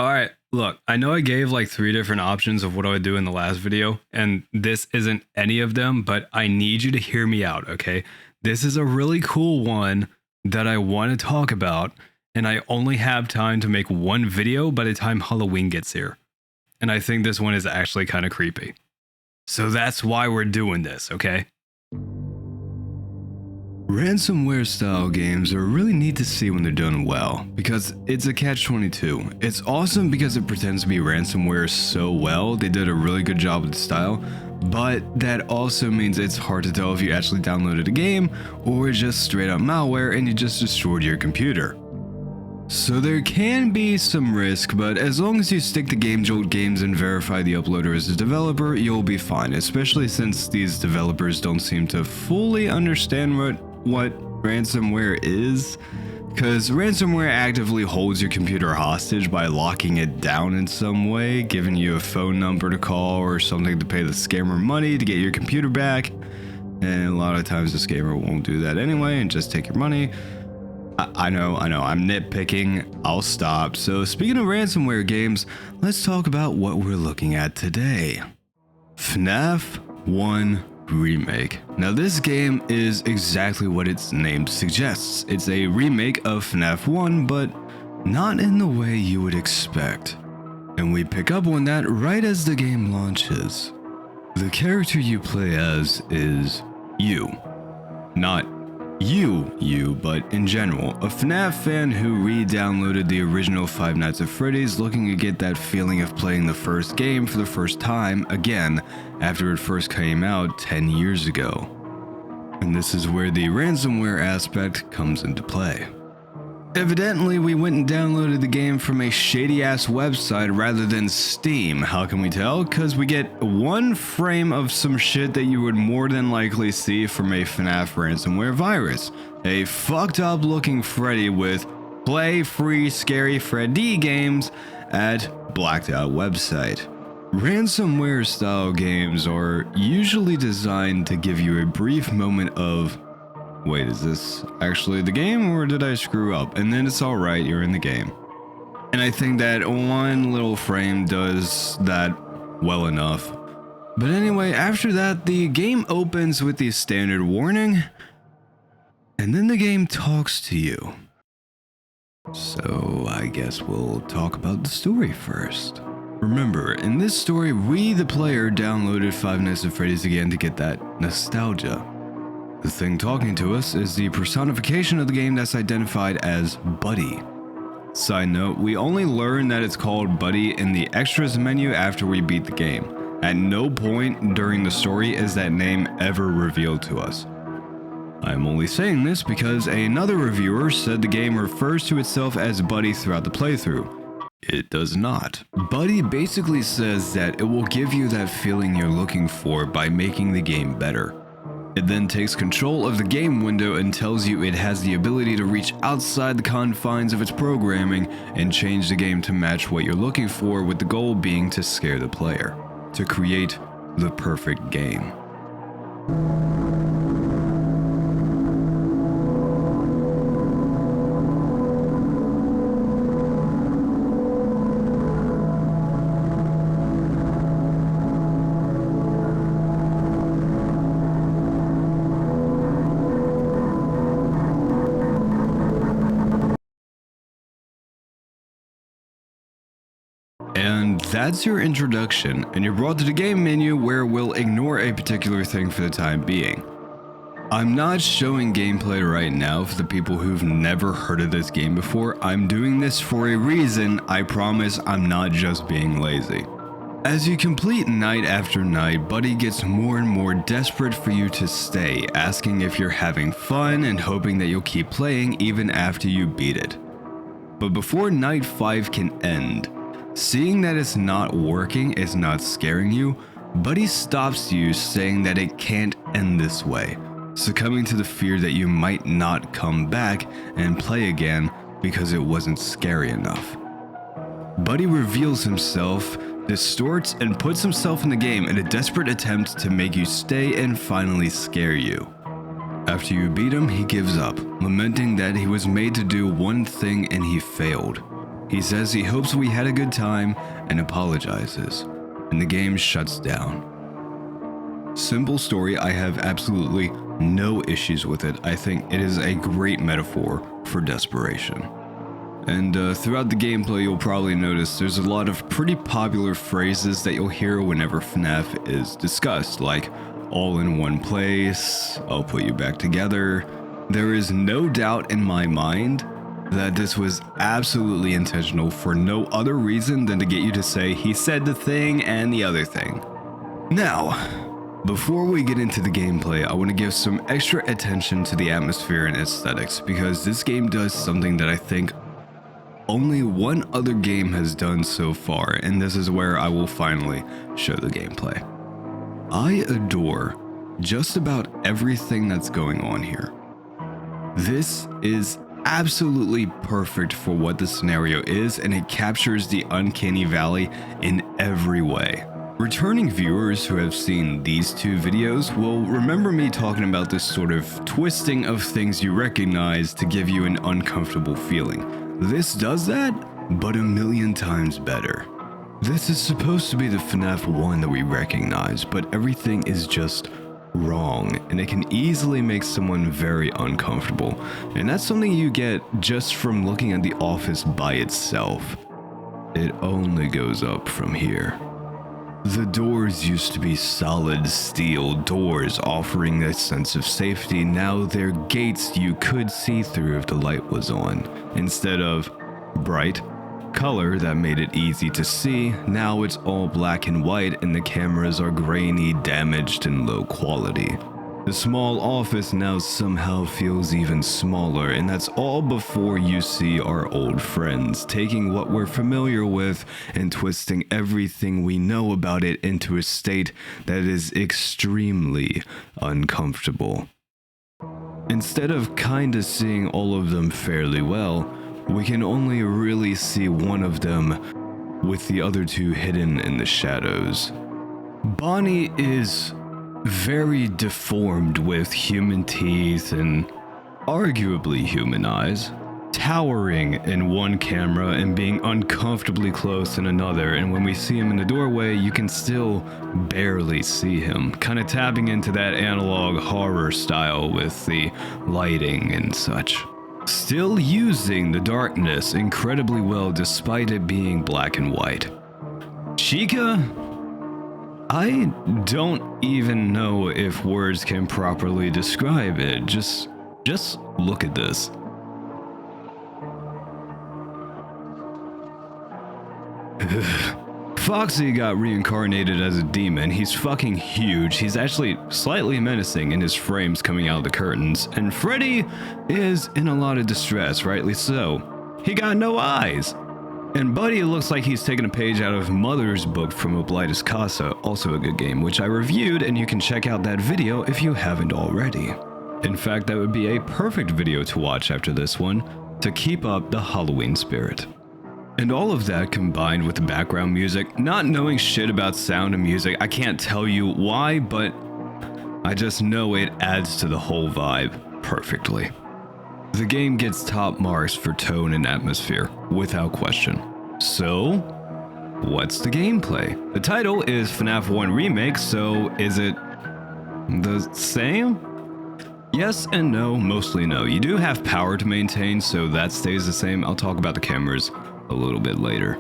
All right, look, I know I gave like 3 different options of what I would do in the last video, and this isn't any of them, but I need you to hear me out, okay? This is a really cool one that I want to talk about, and I only have time to make one video by the time Halloween gets here. And I think this one is actually kind of creepy. So that's why we're doing this, okay? Ransomware style games are really neat to see when they're done well, because it's a catch-22. It's awesome because it pretends to be ransomware so well, they did a really good job with the style, but that also means it's hard to tell if you actually downloaded a game or just straight up malware and you just destroyed your computer. So there can be some risk, but as long as you stick to GameJolt Games and verify the uploader as a developer, you'll be fine, especially since these developers don't seem to fully understand what ransomware is, because ransomware actively holds your computer hostage by locking it down in some way, giving you a phone number to call or something to pay the scammer money to get your computer back, and a lot of times the scammer won't do that anyway and just take your money. I know, I'm nitpicking, I'll stop. So speaking of ransomware games, let's talk about what we're looking at today. FNAF 1 Remake. Now this game is exactly what its name suggests. It's a remake of FNAF 1, but not in the way you would expect. And we pick up on that right as the game launches. The character you play as is you. Not you, but in general, a FNAF fan who re-downloaded the original Five Nights at Freddy's looking to get that feeling of playing the first game for the first time again after it first came out 10 years ago. And this is where the ransomware aspect comes into play. Evidently, we went and downloaded the game from a shady-ass website rather than Steam. How can we tell? Because we get one frame of some shit that you would more than likely see from a FNAF ransomware virus. A fucked up looking Freddy with play free scary Freddy games at blacked out website. Ransomware style games are usually designed to give you a brief moment of, wait, is this actually the game or did I screw up? And then it's alright, you're in the game. And I think that one little frame does that well enough. But anyway, after that, the game opens with the standard warning, and then the game talks to you. So I guess we'll talk about the story first. Remember, in this story, we, the player, downloaded Five Nights at Freddy's again to get that nostalgia. The thing talking to us is the personification of the game that's identified as Buddy. Side note, we only learn that it's called Buddy in the extras menu after we beat the game. At no point during the story is that name ever revealed to us. I'm only saying this because another reviewer said the game refers to itself as Buddy throughout the playthrough. It does not. Buddy basically says that it will give you that feeling you're looking for by making the game better. It then takes control of the game window and tells you it has the ability to reach outside the confines of its programming and change the game to match what you're looking for, with the goal being to scare the player, to create the perfect game. And that's your introduction, and you're brought to the game menu where we'll ignore a particular thing for the time being. I'm not showing gameplay right now for the people who've never heard of this game before. I'm doing this for a reason. I promise I'm not just being lazy. As you complete night after night, Buddy gets more and more desperate for you to stay, asking if you're having fun and hoping that you'll keep playing even after you beat it. But before night 5 can end, seeing that it's not working, it's not scaring you, Buddy stops you, saying that it can't end this way, succumbing to the fear that you might not come back and play again because it wasn't scary enough. Buddy reveals himself, distorts, and puts himself in the game in a desperate attempt to make you stay and finally scare you. After you beat him, he gives up, lamenting that he was made to do one thing and he failed. He says he hopes we had a good time and apologizes, and the game shuts down. Simple story, I have absolutely no issues with it. I think it is a great metaphor for desperation. And throughout the gameplay, you'll probably notice there's a lot of pretty popular phrases that you'll hear whenever FNAF is discussed, like all in one place, I'll put you back together. There is no doubt in my mind that this was absolutely intentional for no other reason than to get you to say he said the thing and the other thing. Now, before we get into the gameplay, I want to give some extra attention to the atmosphere and aesthetics, because this game does something that I think only one other game has done so far, and this is where I will finally show the gameplay. I adore just about everything that's going on here. This is absolutely perfect for what the scenario is, and it captures the uncanny valley in every way. Returning viewers who have seen these two videos will remember me talking about this sort of twisting of things you recognize to give you an uncomfortable feeling. This does that, but a million times better. This is supposed to be the FNAF 1 that we recognize, but everything is just wrong, and it can easily make someone very uncomfortable. And that's something you get just from looking at the office by itself. It only goes up from here. The doors used to be solid steel doors offering a sense of safety. Now they're gates you could see through if the light was on. Instead of bright color that made it easy to see, now it's all black and white, and the cameras are grainy, damaged, and low quality. The small office now somehow feels even smaller, and that's all before you see our old friends taking what we're familiar with and twisting everything we know about it into a state that is extremely uncomfortable. Instead of kinda seeing all of them fairly well, we can only really see one of them, with the other two hidden in the shadows. Bonnie is very deformed with human teeth and arguably human eyes, towering in one camera and being uncomfortably close in another, and when we see him in the doorway, you can still barely see him, kind of tapping into that analog horror style with the lighting and such. Still using the darkness incredibly well despite it being black and white. Chica? I don't even know if words can properly describe it. Just look at this. Foxy got reincarnated as a demon. He's fucking huge. He's actually slightly menacing in his frames coming out of the curtains. And Freddy is in a lot of distress, rightly so. He got no eyes. And Buddy looks like he's taken a page out of Mother's book from Oblitus Casa, also a good game, which I reviewed, and you can check out that video if you haven't already. In fact, that would be a perfect video to watch after this one, to keep up the Halloween spirit. And all of that combined with the background music, not knowing shit about sound and music, I can't tell you why, but I just know it adds to the whole vibe perfectly. The game gets top marks for tone and atmosphere, without question. So, what's the gameplay? The title is FNAF 1 Remake, so is it the same? Yes and no, mostly no. You do have power to maintain, so that stays the same. I'll talk about the cameras a little bit later.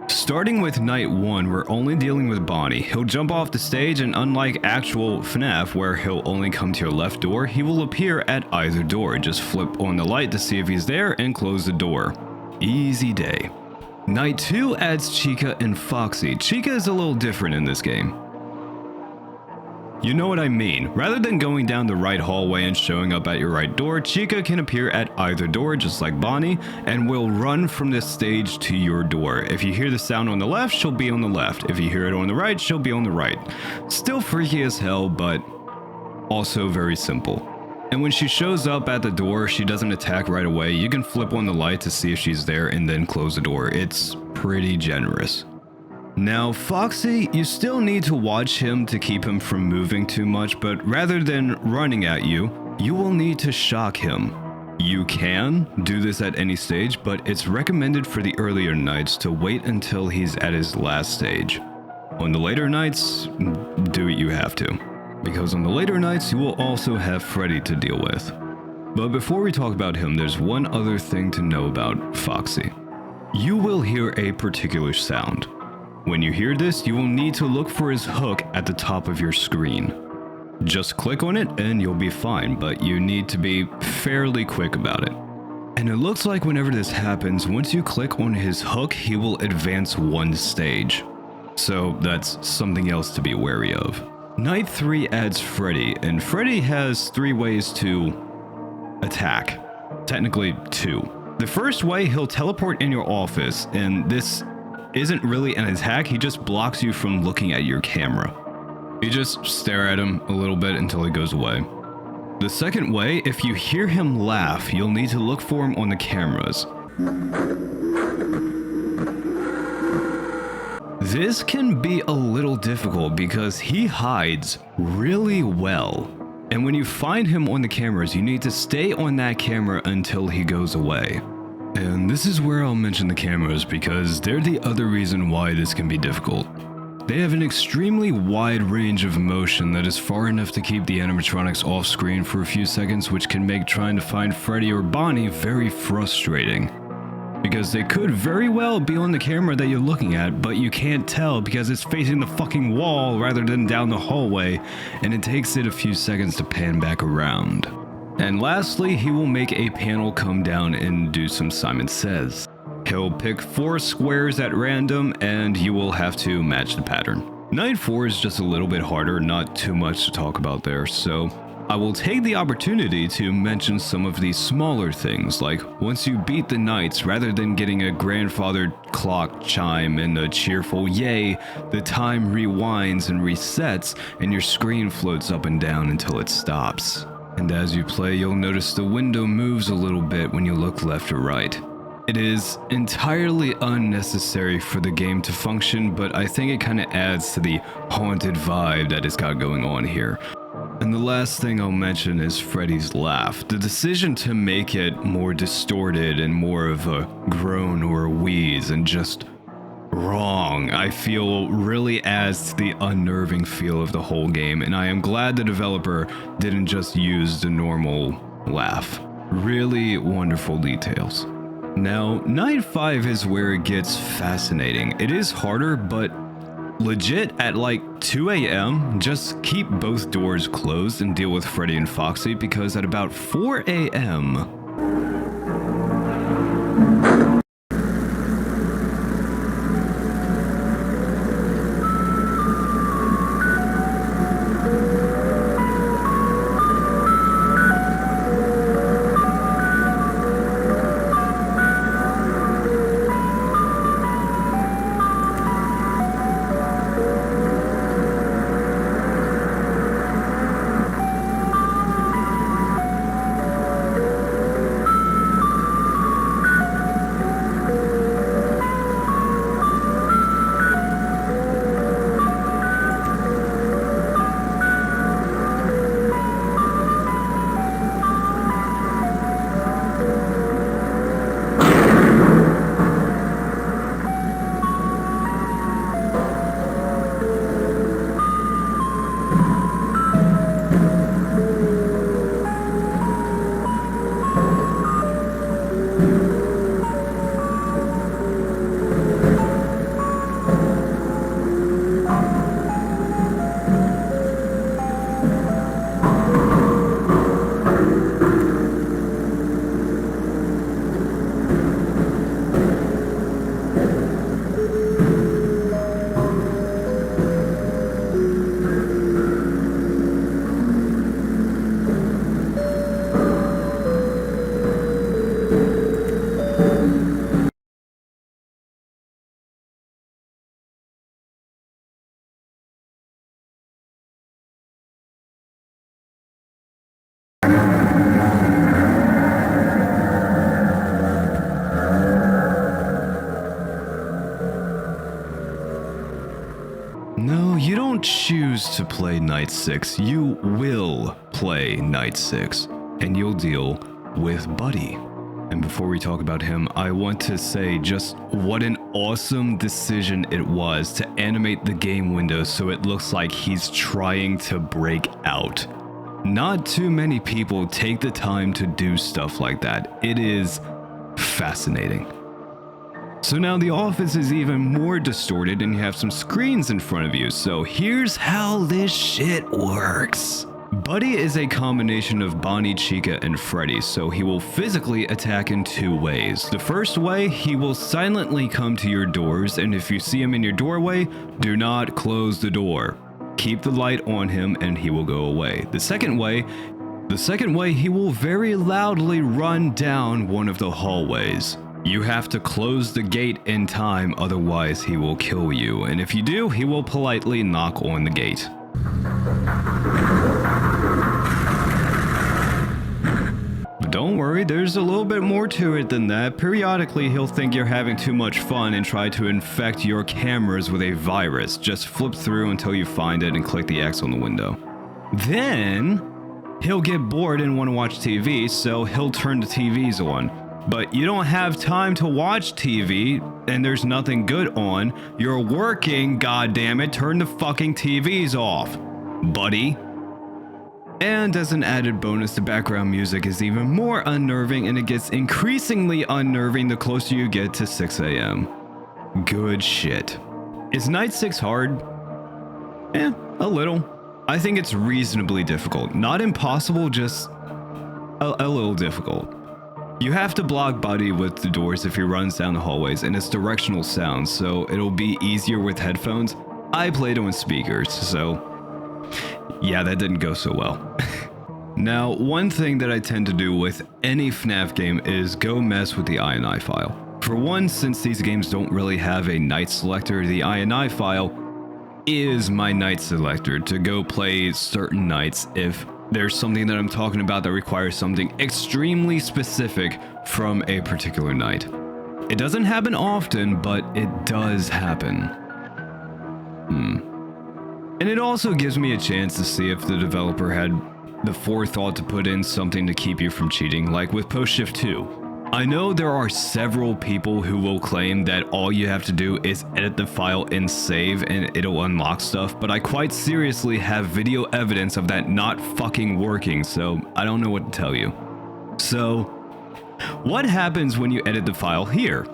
Starting with night 1, we're only dealing with Bonnie. He'll jump off the stage, and unlike actual FNAF, where he'll only come to your left door, he will appear at either door. Just flip on the light to see if he's there and close the door. Easy day. Night 2 adds Chica and Foxy. Chica is a little different in this game. You know what I mean. Rather than going down the right hallway and showing up at your right door, Chica can appear at either door just like Bonnie and will run from this stage to your door. If you hear the sound on the left, she'll be on the left. If you hear it on the right, she'll be on the right. Still freaky as hell, but also very simple. And when she shows up at the door, she doesn't attack right away. You can flip on the light to see if she's there and then close the door. It's pretty generous. Now, Foxy, you still need to watch him to keep him from moving too much, but rather than running at you, you will need to shock him. You can do this at any stage, but it's recommended for the earlier nights to wait until he's at his last stage. On the later nights, do what you have to, because on the later nights you will also have Freddy to deal with. But before we talk about him, there's one other thing to know about Foxy. You will hear a particular sound. When you hear this, you will need to look for his hook at the top of your screen. Just click on it and you'll be fine, but you need to be fairly quick about it. And it looks like whenever this happens, once you click on his hook, he will advance one stage. So that's something else to be wary of. Night 3 adds Freddy, and Freddy has 3 ways to attack. Technically 2. The first way, he'll teleport in your office, and this isn't really an attack, he just blocks you from looking at your camera. You just stare at him a little bit until he goes away. The second way, if you hear him laugh, you'll need to look for him on the cameras. This can be a little difficult because he hides really well. And when you find him on the cameras, you need to stay on that camera until he goes away. And this is where I'll mention the cameras because they're the other reason why this can be difficult. They have an extremely wide range of motion that is far enough to keep the animatronics off screen for a few seconds, which can make trying to find Freddy or Bonnie very frustrating. Because they could very well be on the camera that you're looking at, but you can't tell because it's facing the fucking wall rather than down the hallway, and it takes it a few seconds to pan back around. And lastly, he will make a panel come down and do some Simon Says. He'll pick 4 squares at random, and you will have to match the pattern. Night 4 is just a little bit harder, not too much to talk about there, so I will take the opportunity to mention some of these smaller things, like once you beat the nights, rather than getting a grandfathered clock chime and a cheerful yay, the time rewinds and resets, and your screen floats up and down until it stops. And as you play, you'll notice the window moves a little bit when you look left or right. It is entirely unnecessary for the game to function, but I think it kind of adds to the haunted vibe that it's got going on here. And the last thing I'll mention is Freddy's laugh. The decision to make it more distorted and more of a groan or a wheeze and just wrong, I feel really adds to the unnerving feel of the whole game, and I am glad the developer didn't just use the normal laugh. Really wonderful details. Now, Night 5 is where it gets fascinating. It is harder, but legit at like 2 a.m., just keep both doors closed and deal with Freddy and Foxy, because at about 4 a.m., no, you don't choose to play Night 6, you will play Night 6, and you'll deal with Buddy. And before we talk about him, I want to say just what an awesome decision it was to animate the game window so it looks like he's trying to break out. Not too many people take the time to do stuff like that. It is fascinating. So now the office is even more distorted and you have some screens in front of you. So here's how this shit works. Buddy is a combination of Bonnie, Chica, and Freddy, so he will physically attack in two ways. The first way, he will silently come to your doors, and if you see him in your doorway, do not close the door. Keep the light on him and he will go away. The second way, he will very loudly run down one of the hallways. You have to close the gate in time, otherwise he will kill you, and if you do, he will politely knock on the gate. But don't worry, there's a little bit more to it than that. Periodically, he'll think you're having too much fun and try to infect your cameras with a virus. Just flip through until you find it and click the X on the window. Then, he'll get bored and want to watch TV, so he'll turn the TVs on. But you don't have time to watch TV, and there's nothing good on. You're working, goddammit, turn the fucking TVs off, buddy. And as an added bonus, the background music is even more unnerving, and it gets increasingly unnerving the closer you get to 6 a.m. Good shit. Is Night 6 hard? A little. I think it's reasonably difficult. Not impossible, just a little difficult. You have to block Buddy with the doors if he runs down the hallways, and it's directional sound, so it'll be easier with headphones. I played on speakers, so yeah, that didn't go so well. Now, one thing that I tend to do with any FNAF game is go mess with the INI file. For one, since these games don't really have a night selector, the INI file is my night selector to go play certain nights if there's something that I'm talking about that requires something extremely specific from a particular night. It doesn't happen often, but it does happen. And it also gives me a chance to see if the developer had the forethought to put in something to keep you from cheating, like with Post Shift 2. I know there are several people who will claim that all you have to do is edit the file and save and it'll unlock stuff, but I quite seriously have video evidence of that not fucking working, so I don't know what to tell you. So, what happens when you edit the file here?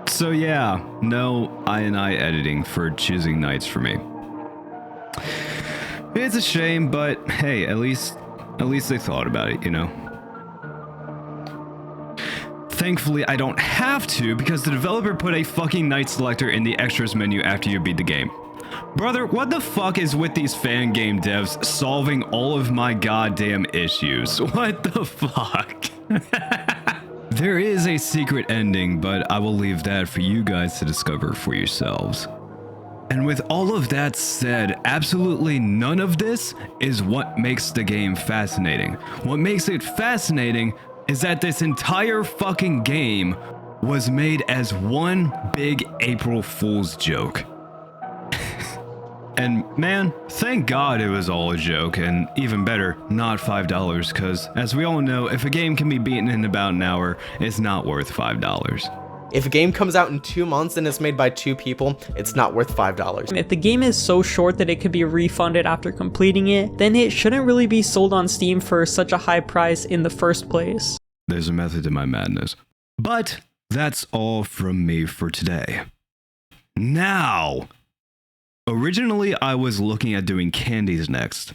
So yeah, no INI editing for choosing nights for me. It's a shame, but hey, at least they thought about it, you know? Thankfully, I don't have to because the developer put a fucking night selector in the extras menu after you beat the game. Brother, what the fuck is with these fan game devs solving all of my goddamn issues? What the fuck? There is a secret ending, but I will leave that for you guys to discover for yourselves. And with all of that said, absolutely none of this is what makes the game fascinating. What makes it fascinating is that this entire fucking game was made as one big April Fool's joke. And man, thank God it was all a joke, and even better, not $5, cause as we all know, if a game can be beaten in about an hour, it's not worth $5. If a game comes out in 2 months and it's made by 2 people, it's not worth $5. If the game is so short that it could be refunded after completing it, then it shouldn't really be sold on Steam for such a high price in the first place. There's a method to my madness. But that's all from me for today. Now, originally I was looking at doing candies next,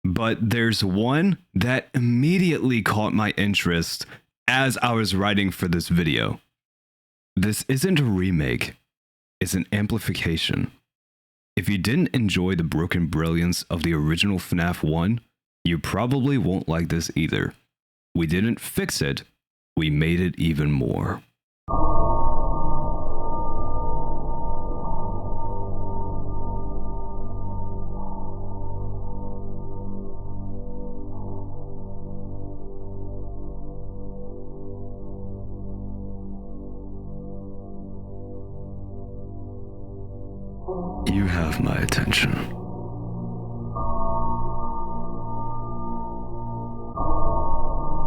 but there's one that immediately caught my interest as I was writing for this video. This isn't a remake, it's an amplification. If you didn't enjoy the broken brilliance of the original FNAF 1, you probably won't like this either. We didn't fix it, we made it even more. You have my attention.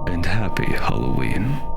And happy Halloween.